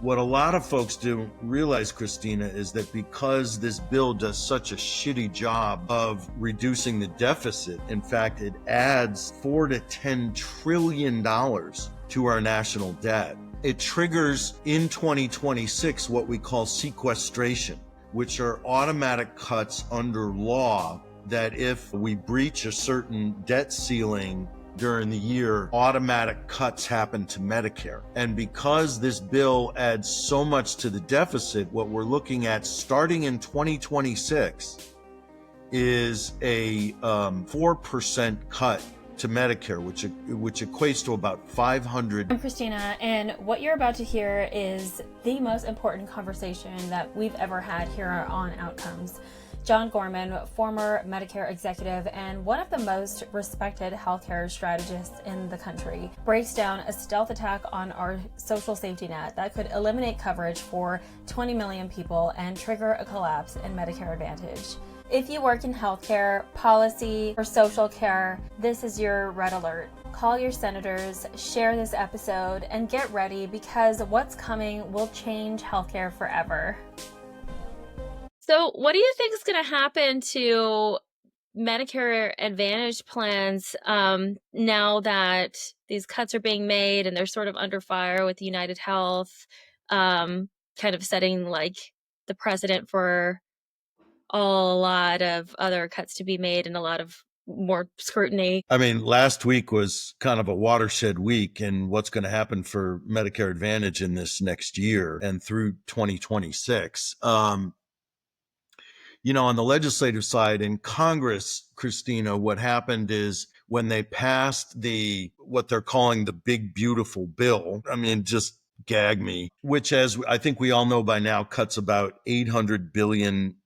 What a lot of folks don't realize, Christina, is that because this bill does such a shitty job of reducing the deficit, in fact, it adds $4 to $10 trillion to our national debt. It triggers in 2026 what we call sequestration, which are automatic cuts under law that if we breach a certain debt ceiling during the year, automatic cuts happen to Medicare. And because this bill adds so much to the deficit, what we're looking at starting in 2026 is a 4% cut to Medicare, which equates to about 500. I'm Christina, and what you're about to hear is the most important conversation that we've ever had here on Outcomes. John Gorman, former Medicare executive and one of the most respected healthcare strategists in the country, breaks down a stealth attack on our social safety net that could eliminate coverage for 20 million people and trigger a collapse in Medicare Advantage. If you work in healthcare, policy, or social care, this is your red alert. Call your senators, share this episode, and get ready because what's coming will change healthcare forever. So what do you think is going to happen to Medicare Advantage plans now that these cuts are being made and they're sort of under fire with United Health, kind of setting like the precedent for a lot of other cuts to be made and a lot of more scrutiny? I mean, last week was kind of a watershed week in what's going to happen for Medicare Advantage in this next year and through 2026. On the legislative side in Congress, Christina, what happened is when they passed what they're calling the big, beautiful bill, I mean, just gag me, which, as I think we all know by now, cuts about $800 billion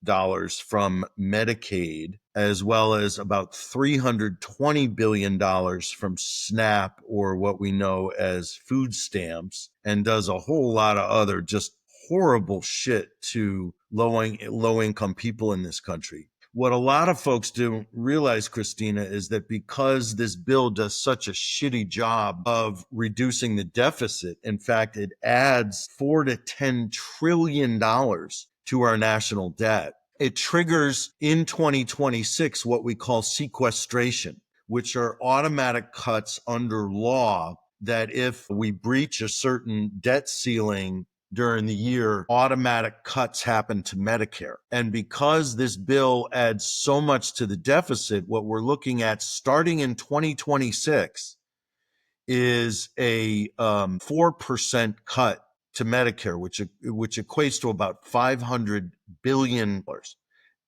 from Medicaid, as well as about $320 billion from SNAP, or what we know as food stamps, and does a whole lot of other just horrible shit to low income people in this country. What a lot of folks don't realize, Christina, is that because this bill does such a shitty job of reducing the deficit, in fact, it adds $4 to $10 trillion to our national debt. It triggers in 2026 what we call sequestration, which are automatic cuts under law that if we breach a certain debt ceiling during the year, automatic cuts happen to Medicare. And because this bill adds so much to the deficit, what we're looking at starting in 2026 is a 4% cut to Medicare, which equates to about $500 billion.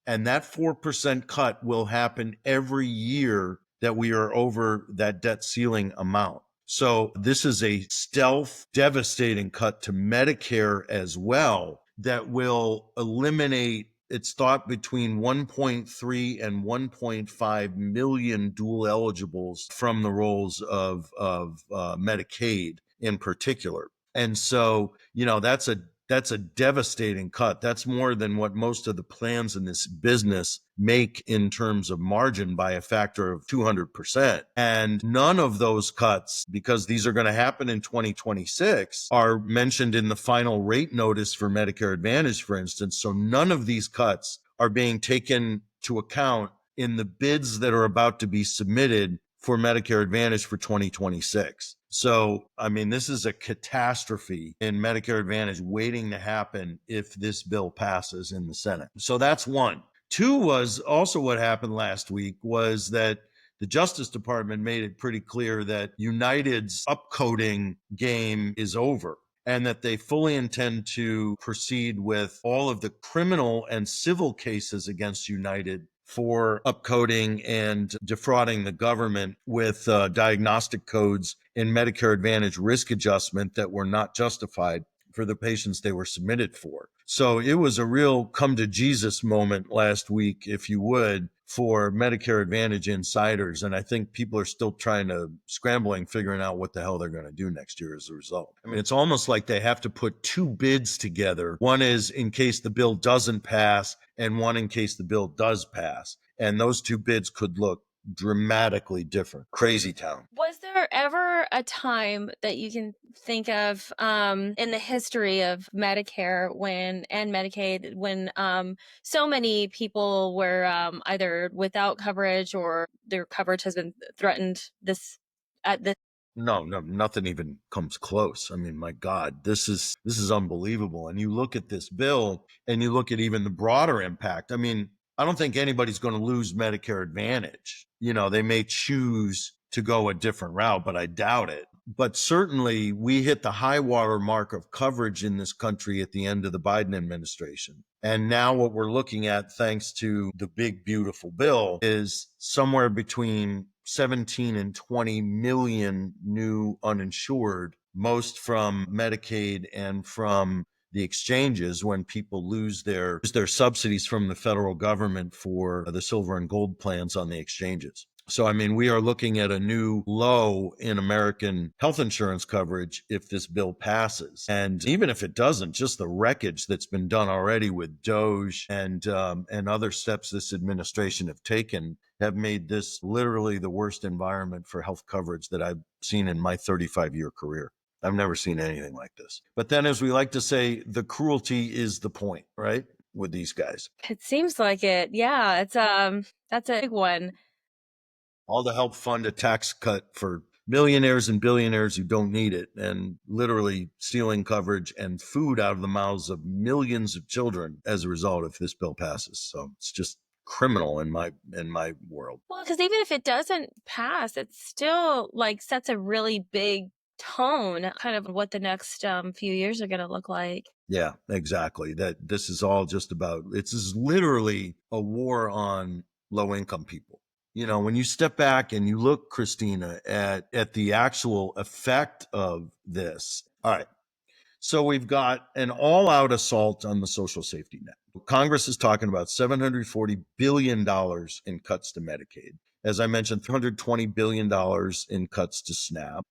And that 4% cut will happen every year that we are over that debt ceiling amount. So this is a stealth, devastating cut to Medicare as well that will eliminate, it's thought, between 1.3 and 1.5 million dual eligibles from the rolls of Medicaid in particular. And so, that's a devastating cut. That's more than what most of the plans in this business make in terms of margin by a factor of 200%. And none of those cuts, because these are going to happen in 2026, are mentioned in the final rate notice for Medicare Advantage, for instance. So none of these cuts are being taken to account in the bids that are about to be submitted for Medicare Advantage for 2026. So, I mean, this is a catastrophe in Medicare Advantage waiting to happen if this bill passes in the Senate. So that's one. Two was also what happened last week was that the Justice Department made it pretty clear that United's upcoding game is over and that they fully intend to proceed with all of the criminal and civil cases against United for upcoding and defrauding the government with diagnostic codes in Medicare Advantage risk adjustment that were not justified for the patients they were submitted for. So it was a real come to Jesus moment last week, if you would, for Medicare Advantage insiders. And I think people are still scrambling, figuring out what the hell they're going to do next year as a result. I mean, it's almost like they have to put two bids together. One is in case the bill doesn't pass and one in case the bill does pass. And those two bids could look dramatically different. Crazy town. Was there there ever a time that you can think of in the history of Medicare when and Medicaid when so many people were either without coverage or their coverage has been threatened this at this No, no, nothing even comes close. I mean, my God, this is unbelievable. And you look at this bill and you look at even the broader impact. I mean, I don't think anybody's going to lose Medicare Advantage. They may choose to go a different route, but I doubt it. But certainly we hit the high water mark of coverage in this country at the end of the Biden administration. And now what we're looking at, thanks to the big, beautiful bill, is somewhere between 17 and 20 million new uninsured, most from Medicaid and from the exchanges when people lose their subsidies from the federal government for the silver and gold plans on the exchanges. So, I mean, we are looking at a new low in American health insurance coverage if this bill passes. And even if it doesn't, just the wreckage that's been done already with DOGE and other steps this administration have taken have made this literally the worst environment for health coverage that I've seen in my 35-year career. I've never seen anything like this. But then, as we like to say, the cruelty is the point, right? With these guys. It seems like it. Yeah, it's that's a big one. All to help fund a tax cut for millionaires and billionaires who don't need it, and literally stealing coverage and food out of the mouths of millions of children as a result if this bill passes. So it's just criminal in my world. Well, because even if it doesn't pass, it still like sets a really big tone, kind of what the next few years are going to look like. Yeah, exactly. That this is all just about, it's is literally a war on low income people. When you step back and you look, Christina, at the actual effect of this. All right. So we've got an all-out assault on the social safety net. Congress is talking about $740 billion in cuts to Medicaid. As I mentioned, $320 billion in cuts to SNAP.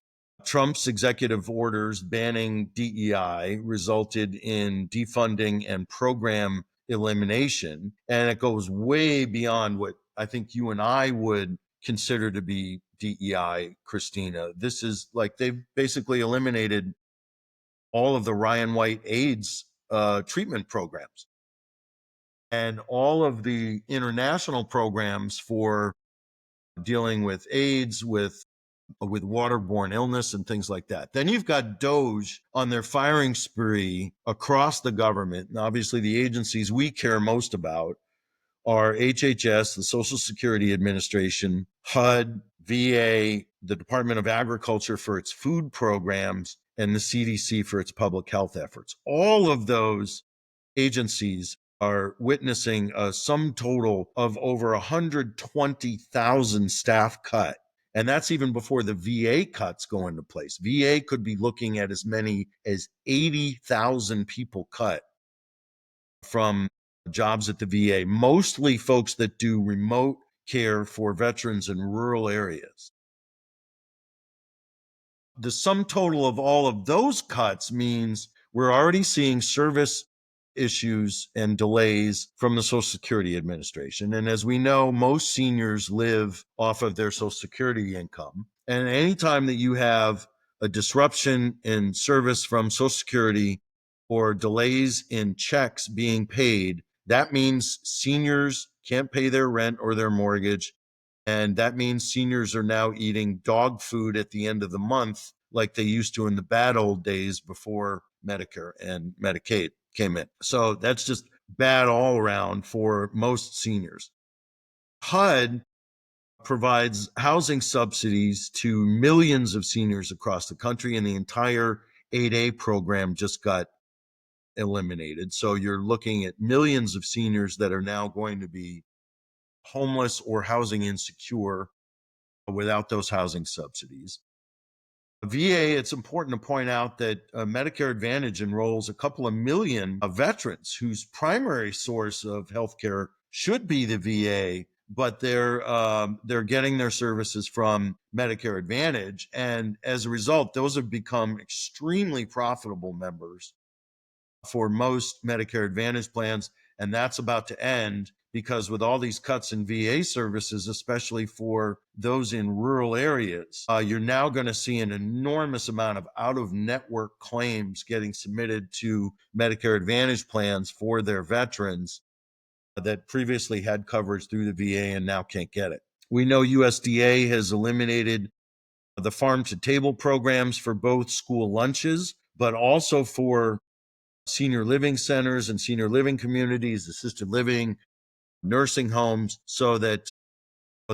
Trump's executive orders banning DEI resulted in defunding and program elimination. And it goes way beyond what I think you and I would consider to be DEI, Christina. This is like they've basically eliminated all of the Ryan White AIDS treatment programs and all of the international programs for dealing with AIDS, with waterborne illness and things like that. Then you've got DOGE on their firing spree across the government. And obviously the agencies we care most about are HHS, the Social Security Administration, HUD, VA, the Department of Agriculture for its food programs, and the CDC for its public health efforts. All of those agencies are witnessing a sum total of over 120,000 staff cut. And that's even before the VA cuts go into place. VA could be looking at as many as 80,000 people cut from jobs at the VA, mostly folks that do remote care for veterans in rural areas. The sum total of all of those cuts means we're already seeing service issues and delays from the Social Security Administration. And as we know, most seniors live off of their Social Security income. And anytime that you have a disruption in service from Social Security or delays in checks being paid, that means seniors can't pay their rent or their mortgage. And that means seniors are now eating dog food at the end of the month like they used to in the bad old days before Medicare and Medicaid came in. So that's just bad all around for most seniors. HUD provides housing subsidies to millions of seniors across the country, and the entire 8A program just got eliminated. So you're looking at millions of seniors that are now going to be homeless or housing insecure without those housing subsidies. VA, it's important to point out that Medicare Advantage enrolls a couple of million veterans whose primary source of healthcare should be the VA, but they're getting their services from Medicare Advantage, and as a result, those have become extremely profitable members for most Medicare Advantage plans. And that's about to end because with all these cuts in VA services, especially for those in rural areas, you're now going to see an enormous amount of out-of-network claims getting submitted to Medicare Advantage plans for their veterans that previously had coverage through the VA and now can't get it. We know USDA has eliminated the farm to table programs for both school lunches, but also for senior living centers and senior living communities, assisted living, nursing homes, so that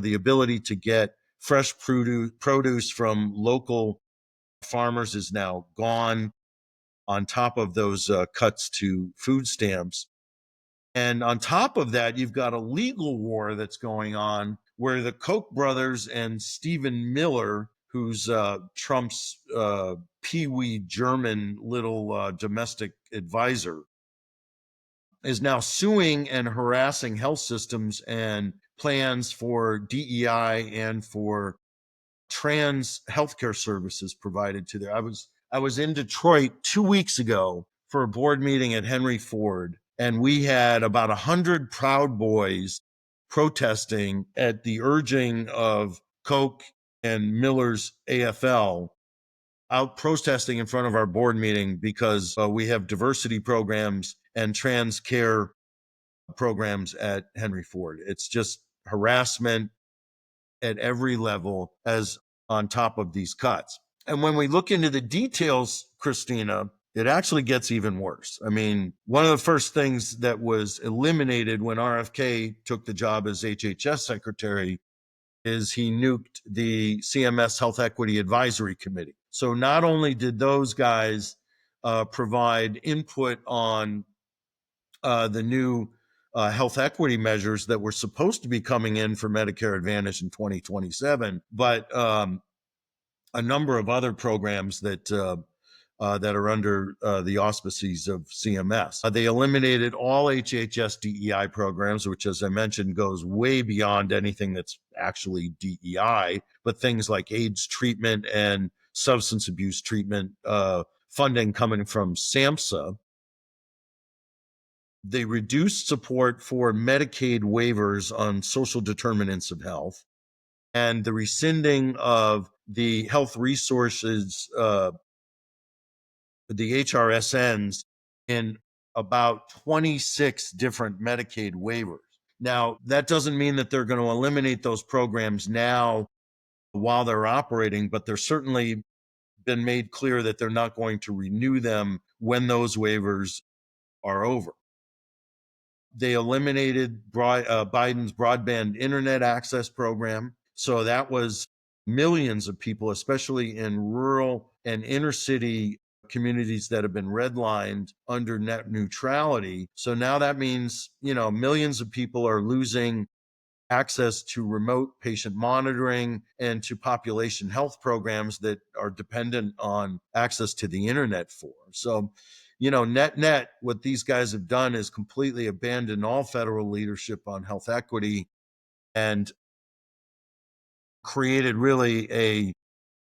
the ability to get fresh produce from local farmers is now gone, on top of those cuts to food stamps. And on top of that, you've got a legal war that's going on where the Koch brothers and Stephen Miller, who's Trump's peewee German little domestic advisor, is now suing and harassing health systems and plans for DEI and for trans healthcare services provided to there. I was in Detroit 2 weeks ago for a board meeting at Henry Ford, and we had about 100 Proud Boys protesting at the urging of Koch and Miller's AFL, out protesting in front of our board meeting because we have diversity programs and trans care programs at Henry Ford. It's just harassment at every level as on top of these cuts. And when we look into the details, Christina, it actually gets even worse. I mean, one of the first things that was eliminated when RFK took the job as HHS secretary is he nuked the CMS Health Equity Advisory Committee. So not only did those guys provide input on the new health equity measures that were supposed to be coming in for Medicare Advantage in 2027, but a number of other programs that are under the auspices of CMS. They eliminated all HHS DEI programs, which, as I mentioned, goes way beyond anything that's actually DEI, but things like AIDS treatment and substance abuse treatment funding coming from SAMHSA. They reduced support for Medicaid waivers on social determinants of health, and the rescinding of the health resources, the HRSNs, in about 26 different Medicaid waivers. Now, that doesn't mean that they're going to eliminate those programs now while they're operating, but they're certainly been made clear that they're not going to renew them when those waivers are over. They eliminated Biden's broadband internet access program. So that was millions of people, especially in rural and inner city communities that have been redlined under net neutrality. So now that means, millions of people are losing access to remote patient monitoring and to population health programs that are dependent on access to the internet for. So, net, what these guys have done is completely abandon all federal leadership on health equity and created really a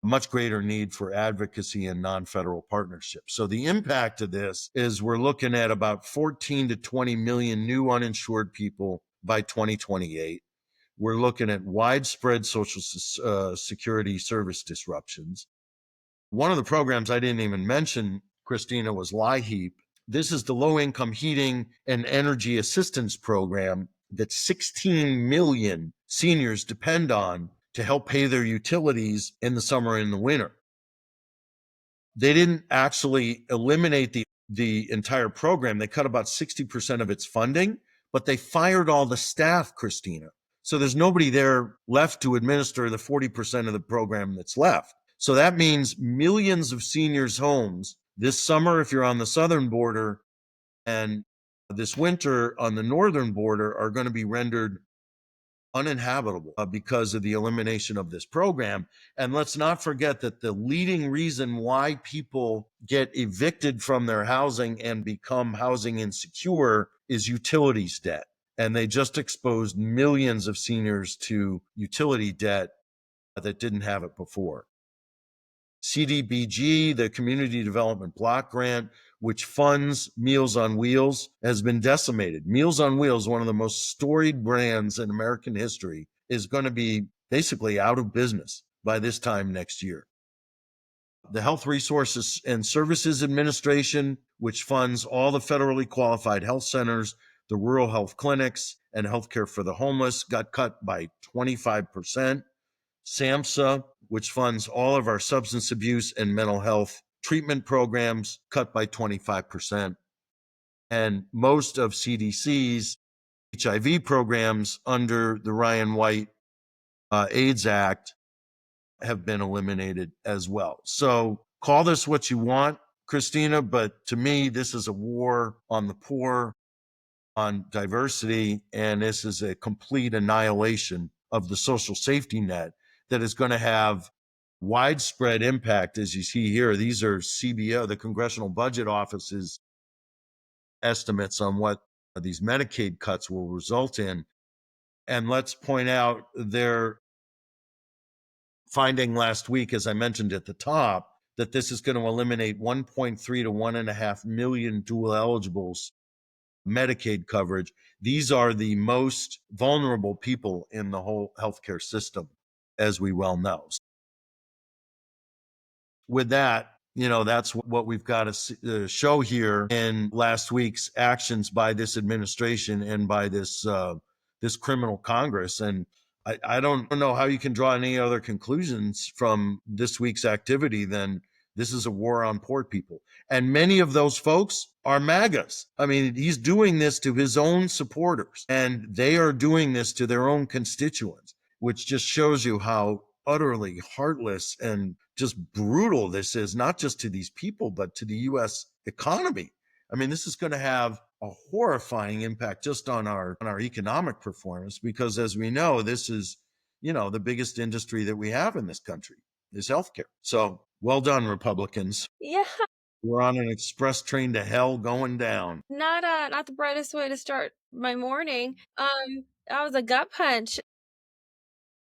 much greater need for advocacy and non-federal partnerships. So the impact of this is we're looking at about 14 to 20 million new uninsured people by 2028. We're looking at widespread social security service disruptions. One of the programs I didn't even mention, Christina, was LIHEAP. This is the Low-Income Heating and Energy Assistance Program that 16 million seniors depend on to help pay their utilities in the summer and the winter. They didn't actually eliminate the entire program. They cut about 60% of its funding, but they fired all the staff, Christina. So there's nobody there left to administer the 40% of the program that's left. So that means millions of seniors' homes this summer, if you're on the southern border, and this winter on the northern border, are going to be rendered uninhabitable because of the elimination of this program. And let's not forget that the leading reason why people get evicted from their housing and become housing insecure is utilities debt. And they just exposed millions of seniors to utility debt that didn't have it before. CDBG, the Community Development Block Grant, which funds Meals on Wheels, has been decimated. Meals on Wheels, one of the most storied brands in American history, is going to be basically out of business by this time next year. The Health Resources and Services Administration, which funds all the federally qualified health centers, the rural health clinics, and healthcare for the homeless, got cut by 25%. SAMHSA, which funds all of our substance abuse and mental health treatment programs, cut by 25%. And most of CDC's HIV programs under the Ryan White AIDS Act have been eliminated as well. So call this what you want, Christina, but to me, this is a war on the poor, on diversity, and this is a complete annihilation of the social safety net that is going to have widespread impact. As you see here, these are CBO, the Congressional Budget Office's estimates on what these Medicaid cuts will result in. And let's point out their finding last week, as I mentioned at the top, that this is going to eliminate 1.3 to 1.5 million dual eligibles Medicaid coverage. These are the most vulnerable people in the whole healthcare system, as we well know. With that, that's what we've got to show here in last week's actions by this administration and by this criminal Congress. And I don't know how you can draw any other conclusions from this week's activity than this is a war on poor people. And many of those folks are MAGAs. I mean, he's doing this to his own supporters, and they are doing this to their own constituents, which just shows you how utterly heartless and just brutal this is, not just to these people, but to the U.S. economy. I mean, this is going to have a horrifying impact just on our economic performance, because as we know, this is, the biggest industry that we have in this country is healthcare. So well done, Republicans. Yeah. We're on an express train to hell going down. Not the brightest way to start my morning. That was a gut punch.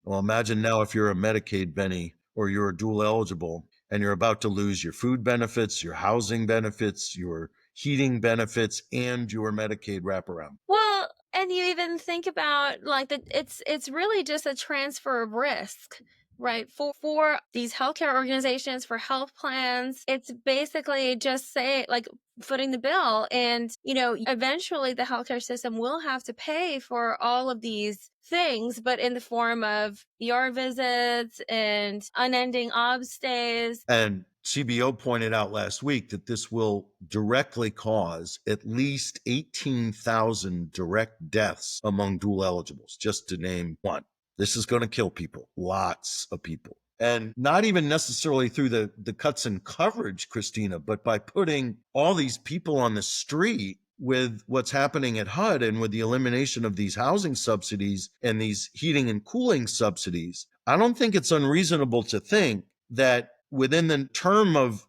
Well, imagine now if you're a Medicaid Benny or you're a dual eligible and you're about to lose your food benefits, your housing benefits, your heating benefits, and your Medicaid wraparound. Well, and you even think about like that it's really just a transfer of risk, right? For these healthcare organizations, for health plans, it's basically just say like footing the bill, and eventually the healthcare system will have to pay for all of these things, but in the form of ER visits and unending OB stays. And CBO pointed out last week that this will directly cause at least 18,000 direct deaths among dual eligibles, just to name one. This is going to kill people, lots of people. And not even necessarily through the cuts in coverage, Christina, but by putting all these people on the street with what's happening at HUD and with the elimination of these housing subsidies and these heating and cooling subsidies. I don't think it's unreasonable to think that within the term of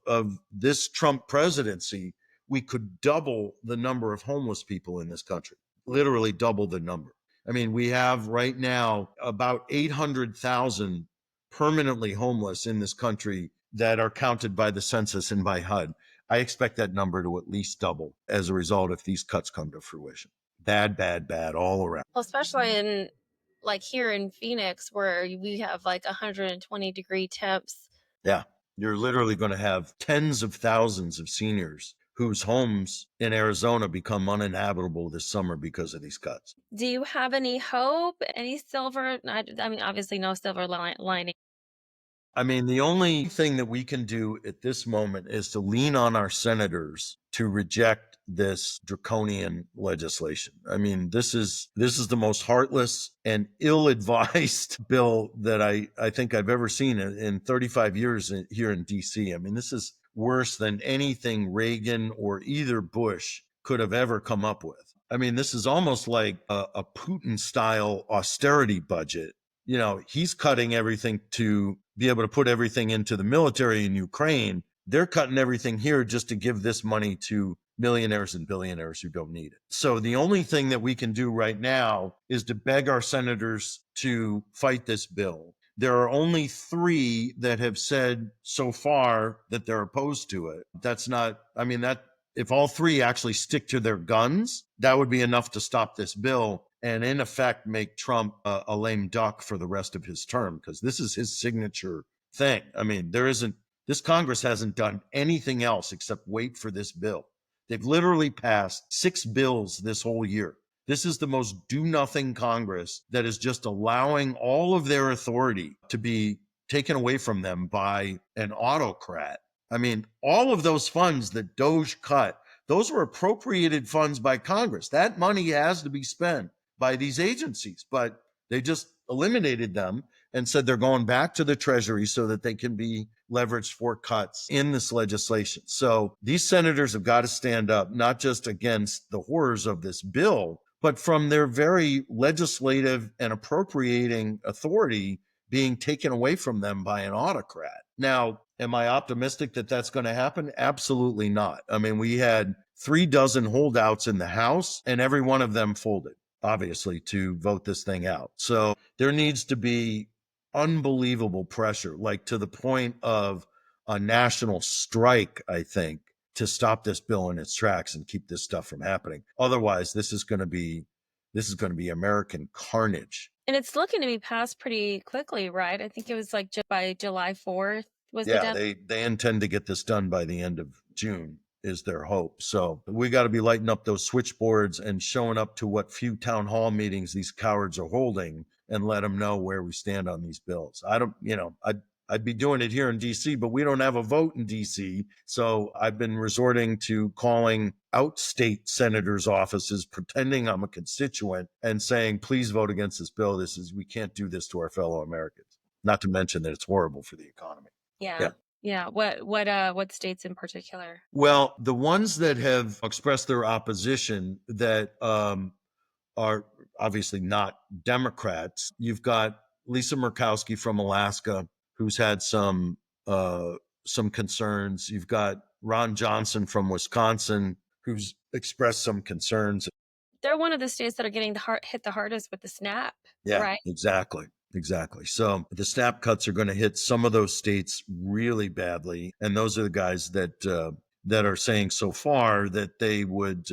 this Trump presidency, we could double the number of homeless people in this country, literally double the number. I mean, we have right now about 800,000 permanently homeless in this country that are counted by the census and by HUD. I expect that number to at least double as a result if these cuts come to fruition. Bad, bad, bad all around. Well, especially in like here in Phoenix, where we have like 120-degree temps. Yeah, you're literally going to have tens of thousands of seniors whose homes in Arizona become uninhabitable this summer because of these cuts. Do you have any hope, any silver? I mean, obviously no silver lining. I mean, the only thing that we can do at this moment is to lean on our senators to reject this draconian legislation. I mean, this is the most heartless and ill-advised bill that I think I've ever seen in 35 years here in DC. I mean, this is worse than anything Reagan or either Bush could have ever come up with. I mean, this is almost like a Putin-style austerity budget. He's cutting everything to be able to put everything into the military in Ukraine. They're cutting everything here just to give this money to millionaires and billionaires who don't need it. So the only thing that we can do right now is to beg our senators to fight this bill. There are only 3 that have said so far that they're opposed to it. That if all three actually stick to their guns, that would be enough to stop this bill and in effect make Trump a lame duck for the rest of his term, because this is his signature thing. I mean, this Congress hasn't done anything else except wait for this bill. They've literally passed 6 bills this whole year. This is the most do-nothing Congress that is just allowing all of their authority to be taken away from them by an autocrat. I mean, all of those funds that DOJ cut, those were appropriated funds by Congress. That money has to be spent by these agencies, but they just eliminated them and said they're going back to the Treasury so that they can be leveraged for cuts in this legislation. So these senators have got to stand up, not just against the horrors of this bill, but from their very legislative and appropriating authority being taken away from them by an autocrat. Now, am I optimistic that that's going to happen? Absolutely not. I mean, we had 36 holdouts in the House, and every one of them folded, obviously, to vote this thing out. So there needs to be unbelievable pressure, like to the point of a national strike, I think, to stop this bill in its tracks and keep this stuff from happening. Otherwise, this is going to be American carnage. And it's looking to be passed pretty quickly, right? I think it was like just by July 4th was the Yeah, deadline. they intend to get this done by the end of June is their hope. So we got to be lighting up those switchboards and showing up to what few town hall meetings these cowards are holding and let them know where we stand on these bills. I'd be doing it here in DC, but we don't have a vote in DC. So I've been resorting to calling out state senators' offices, pretending I'm a constituent and saying, please vote against this bill. We can't do this to our fellow Americans. Not to mention that it's horrible for the economy. Yeah. What states in particular? Well, the ones that have expressed their opposition that are obviously not Democrats, you've got Lisa Murkowski from Alaska, who's had some concerns. You've got Ron Johnson from Wisconsin, who's expressed some concerns. They're one of the states that are getting hit the hardest with the SNAP, right? Exactly. So the SNAP cuts are going to hit some of those states really badly. And those are the guys that are saying so far that they would,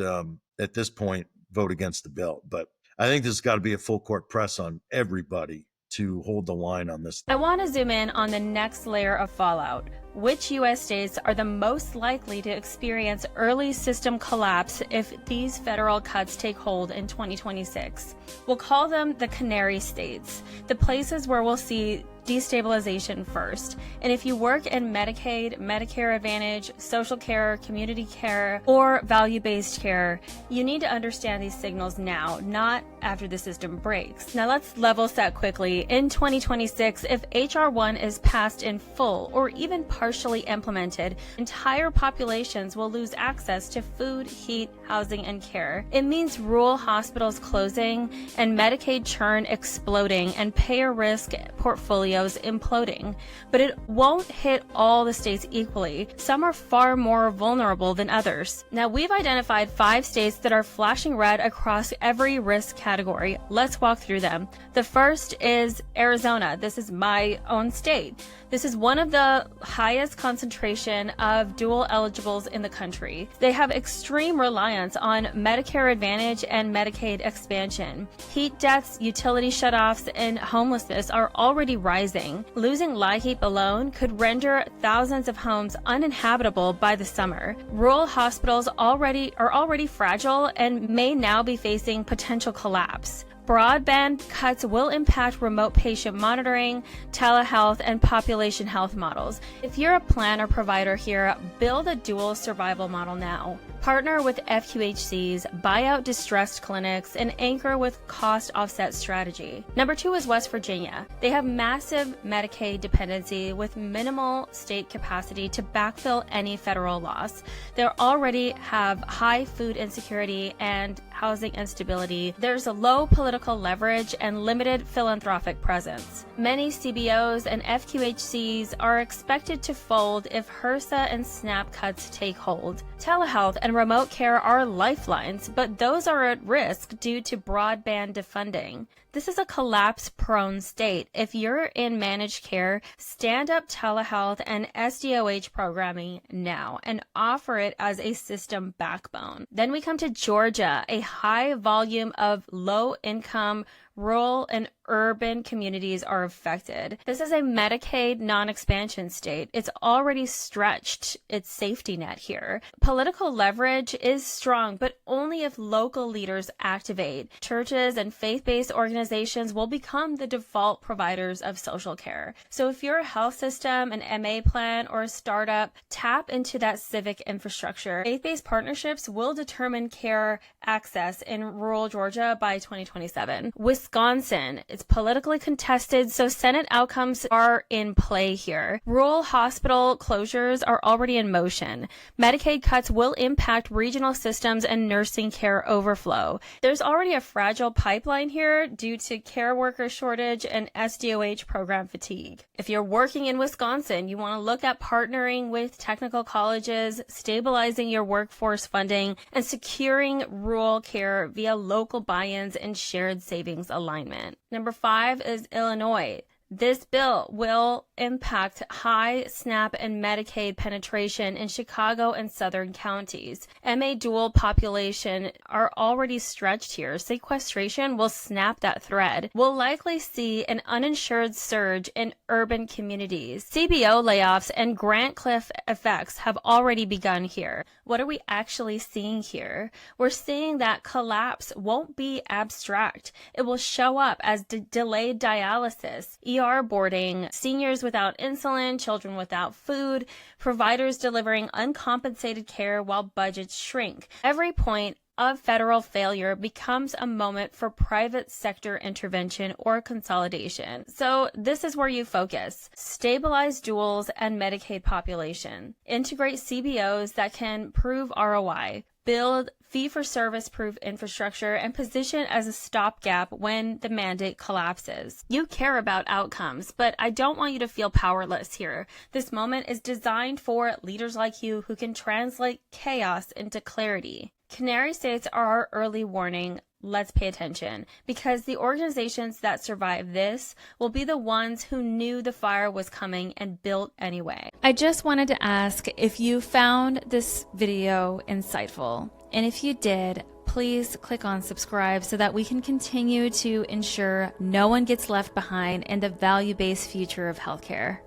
at this point, vote against the bill. But I think there's got to be a full court press on everybody to hold the line on this. I want to zoom in on the next layer of fallout. Which U.S. states are the most likely to experience early system collapse if these federal cuts take hold in 2026? We'll call them the Canary States, the places where we'll see destabilization first. And if you work in Medicaid, Medicare Advantage, social care, community care, or value-based care, you need to understand these signals now, not after the system breaks. Now let's level set quickly. In 2026, if H.R. 1 is passed in full or even partially implemented, entire populations will lose access to food, heat, housing, and care. It means rural hospitals closing and Medicaid churn exploding and payer risk portfolios imploding. But it won't hit all the states equally. Some are far more vulnerable than others. Now, we've identified 5 states that are flashing red across every risk category. Let's walk through them. The first is Arizona. This is my own state. This is one of the highest concentration of dual eligibles in the country. They have extreme reliance on Medicare Advantage and Medicaid expansion. Heat deaths, utility shutoffs, and homelessness are already rising. Losing LIHEAP alone could render thousands of homes uninhabitable by the summer. Rural hospitals are already fragile and may now be facing potential collapse. Broadband cuts will impact remote patient monitoring, telehealth, and population health models. If you're a plan or provider here, build a dual survival model now. Partner with FQHCs, buy out distressed clinics, and anchor with cost offset strategy. Number 2 is West Virginia. They have massive Medicaid dependency with minimal state capacity to backfill any federal loss. They already have high food insecurity and housing instability, there's a low political leverage and limited philanthropic presence. Many CBOs and FQHCs are expected to fold if HRSA and SNAP cuts take hold. Telehealth and remote care are lifelines, but those are at risk due to broadband defunding. This is a collapse-prone state. If you're in managed care, stand up telehealth and SDOH programming now and offer it as a system backbone. Then we come to Georgia, a high volume of low-income, rural and urban communities are affected. This is a Medicaid non-expansion state. It's already stretched its safety net here. Political leverage is strong, but only if local leaders activate. Churches and faith-based organizations will become the default providers of social care. So if you're a health system, an MA plan, or a startup, tap into that civic infrastructure. Faith-based partnerships will determine care access in rural Georgia by 2027. Wisconsin, it's politically contested, so Senate outcomes are in play here. Rural hospital closures are already in motion. Medicaid cuts will impact regional systems and nursing care overflow. There's already a fragile pipeline here due to care worker shortage and SDOH program fatigue. If you're working in Wisconsin, you want to look at partnering with technical colleges, stabilizing your workforce funding, and securing rural care via local buy-ins and shared savings alignment. Number 5 is Illinois. This bill will impact high SNAP and Medicaid penetration in Chicago and southern counties. MA dual population are already stretched here. Sequestration will snap that thread. We'll likely see an uninsured surge in urban communities. CBO layoffs and grant cliff effects have already begun here. What are we actually seeing here? We're seeing that collapse won't be abstract. It will show up as delayed dialysis, ER boarding, seniors without insulin, children without food, providers delivering uncompensated care while budgets shrink. Every point of federal failure becomes a moment for private sector intervention or consolidation. So this is where you focus. Stabilize duals and Medicaid population. Integrate CBOs that can prove ROI. Build fee-for-service proof infrastructure and position as a stopgap when the mandate collapses. You care about outcomes, but I don't want you to feel powerless here. This moment is designed for leaders like you who can translate chaos into clarity. Canary States are our early warning. Let's pay attention, because the organizations that survive this will be the ones who knew the fire was coming and built anyway. I just wanted to ask if you found this video insightful, and if you did, please click on subscribe so that we can continue to ensure no one gets left behind in the value-based future of healthcare.